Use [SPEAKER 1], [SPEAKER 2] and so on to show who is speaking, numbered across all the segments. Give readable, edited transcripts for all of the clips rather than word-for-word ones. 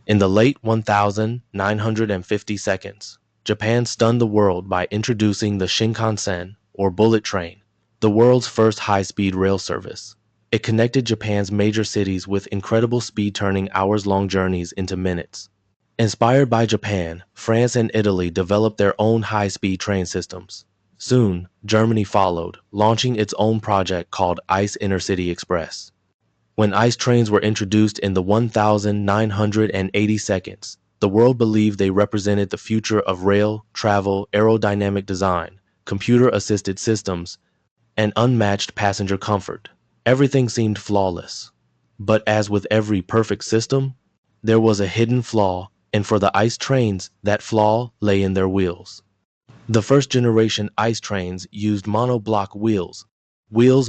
[SPEAKER 1] In the late 1950 seconds, Japan stunned the world by introducing the Shinkansen, or bullet train, the world's first high-speed rail service. It connected Japan's major cities with incredible speed, turning hours-long journeys into minutes. Inspired by Japan, France and Italy developed their own high-speed train systems. Soon, Germany followed, launching its own project called InterCity Express. When ICE trains were introduced in the 1980 seconds, the world believed they represented the future of rail, travel, aerodynamic design, computer-assisted systems, and unmatched passenger comfort. Everything seemed flawless. But as with every perfect system, there was a hidden flaw, and for the ICE trains, that flaw lay in their wheels. The first-generation ICE trains used monoblock wheels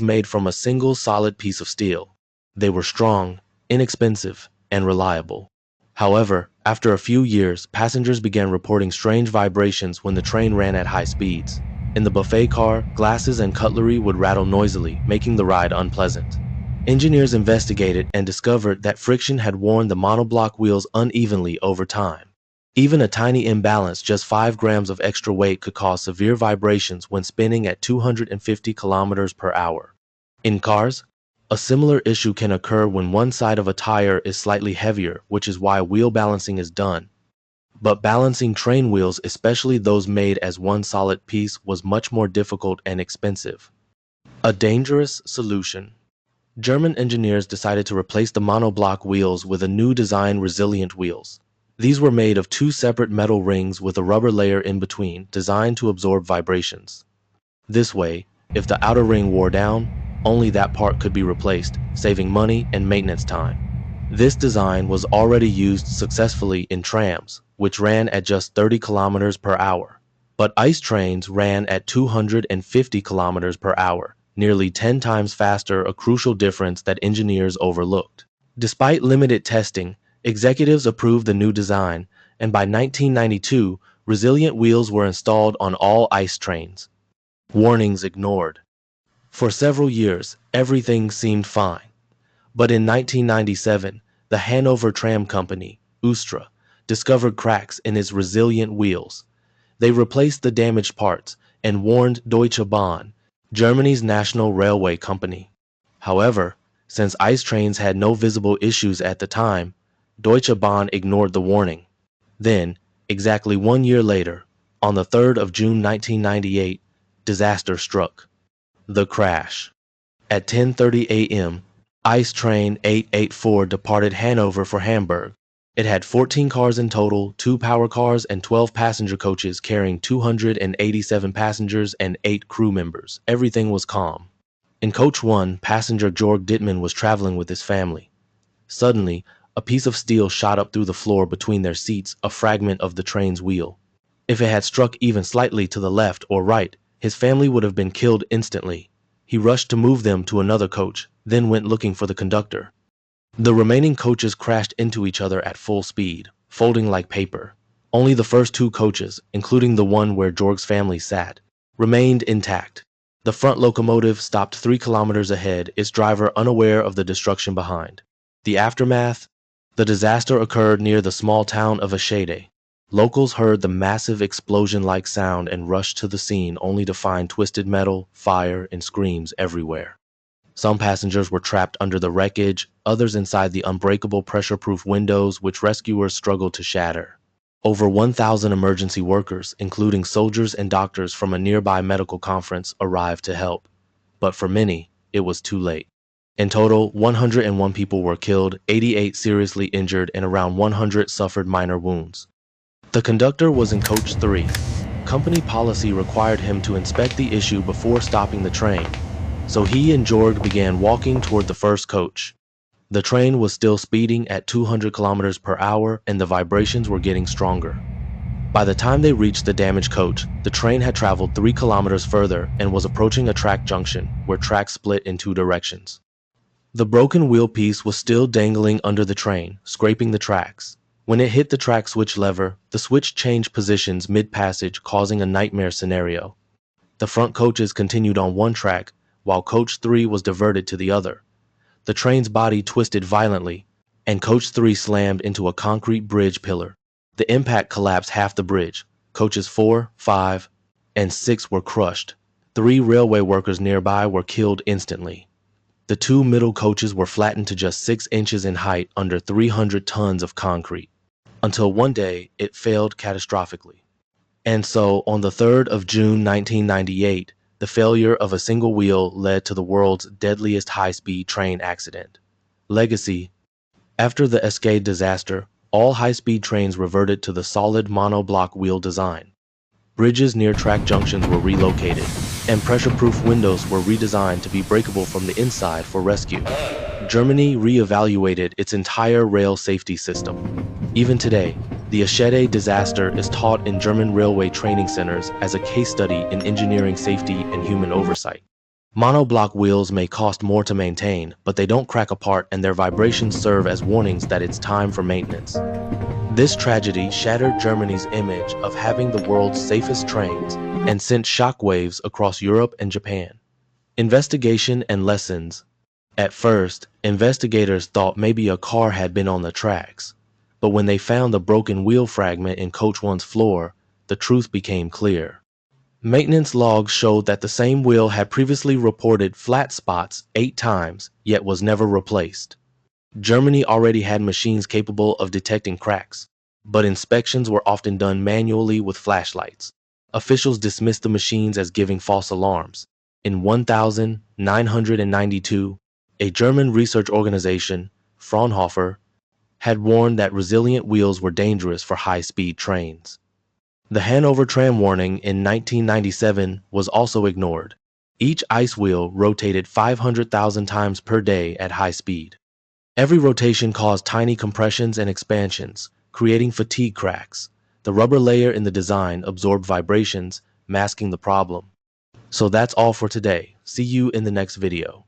[SPEAKER 1] made from a single solid piece of steel. They were strong, inexpensive, and reliable. However, after a few years, passengers began reporting strange vibrations when the train ran at high speeds. In the buffet car, glasses and cutlery would rattle noisily, making the ride unpleasant. Engineers investigated and discovered that friction had worn the monoblock wheels unevenly over time. Even a tiny imbalance, just 5 grams of extra weight, could cause severe vibrations when spinning at 250 kilometers per hour. In cars, a similar issue can occur when one side of a tire is slightly heavier, which is why wheel balancing is done. But balancing train wheels, especially those made as one solid piece, was much more difficult and expensive. A dangerous solution. German engineers decided to replace the monoblock wheels with a new design, resilient wheels. These were made of 2 separate metal rings with a rubber layer in between, designed to absorb vibrations. This way, if the outer ring wore down, only that part could be replaced, saving money and maintenance time. This design was already used successfully in trams, which ran at just 30 kilometers per hour. But ICE trains ran at 250 kilometers per hour, nearly 10 times faster, a crucial difference that engineers overlooked. Despite limited testing, executives approved the new design, and by 1992, resilient wheels were installed on all ICE trains. Warnings ignored. For several years, everything seemed fine. But in 1997, the Hanover Tram Company, Ustra, discovered cracks in its resilient wheels. They replaced the damaged parts and warned Deutsche Bahn, Germany's national railway company. However, since ICE trains had no visible issues at the time, Deutsche Bahn ignored the warning. Then, exactly 1 year later, on the 3rd of June 1998, disaster struck. The crash. At 10:30 a.m., ICE train 884 departed Hanover for Hamburg. It had 14 cars in total, 2 power cars and 12 passenger coaches carrying 287 passengers and 8 crew members. Everything was calm. In coach 1, passenger Jörg Dittmann was traveling with his family. Suddenly, a piece of steel shot up through the floor between their seats, a fragment of the train's wheel. If it had struck even slightly to the left or right, his family would have been killed instantly. He rushed to move them to another coach, then went looking for the conductor. The remaining coaches crashed into each other at full speed, folding like paper. Only the first 2 coaches, including the one where Jörg's family sat, remained intact. The front locomotive stopped 3 kilometers ahead, its driver unaware of the destruction behind. The aftermath? The disaster occurred near the small town of Eschede. Locals heard the massive explosion-like sound and rushed to the scene only to find twisted metal, fire, and screams everywhere. Some passengers were trapped under the wreckage, others inside the unbreakable pressure-proof windows which rescuers struggled to shatter. Over 1,000 emergency workers, including soldiers and doctors from a nearby medical conference, arrived to help. But for many, it was too late. In total, 101 people were killed, 88 seriously injured, and around 100 suffered minor wounds. The conductor was in coach 3. Company policy required him to inspect the issue before stopping the train, so he and Jörg began walking toward the first coach. The train was still speeding at 200 kilometers per hour and the vibrations were getting stronger. By the time they reached the damaged coach, the train had traveled 3 kilometers further and was approaching a track junction where tracks split in 2 directions. The broken wheel piece was still dangling under the train, scraping the tracks. When it hit the track switch lever, the switch changed positions mid-passage, causing a nightmare scenario. The front coaches continued on one track, while coach 3 was diverted to the other. The train's body twisted violently, and Coach 3 slammed into a concrete bridge pillar. The impact collapsed half the bridge. Coaches 4, 5, and 6 were crushed. 3 railway workers nearby were killed instantly. The 2 middle coaches were flattened to just 6 inches in height under 300 tons of concrete. Until one day, it failed catastrophically. And so, on the 3rd of June 1998, the failure of a single wheel led to the world's deadliest high-speed train accident. Legacy. After the Eschede disaster, all high-speed trains reverted to the solid monoblock wheel design. Bridges near track junctions were relocated, and pressure-proof windows were redesigned to be breakable from the inside for rescue. Germany re-evaluated its entire rail safety system. Even today, the Eschede disaster is taught in German railway training centers as a case study in engineering safety and human oversight. Monoblock wheels may cost more to maintain, but they don't crack apart and their vibrations serve as warnings that it's time for maintenance. This tragedy shattered Germany's image of having the world's safest trains and sent shockwaves across Europe and Japan. Investigation and lessons. At first, investigators thought maybe a car had been on the tracks, but when they found the broken wheel fragment in Coach 1's floor, the truth became clear. Maintenance logs showed that the same wheel had previously reported flat spots 8 times, yet was never replaced. Germany already had machines capable of detecting cracks, but inspections were often done manually with flashlights. Officials dismissed the machines as giving false alarms. In 1992, a German research organization, Fraunhofer, had warned that resilient wheels were dangerous for high-speed trains. The Hanover tram warning in 1997 was also ignored. Each ice wheel rotated 500,000 times per day at high speed. Every rotation caused tiny compressions and expansions, creating fatigue cracks. The rubber layer in the design absorbed vibrations, masking the problem. So that's all for today. See you in the next video.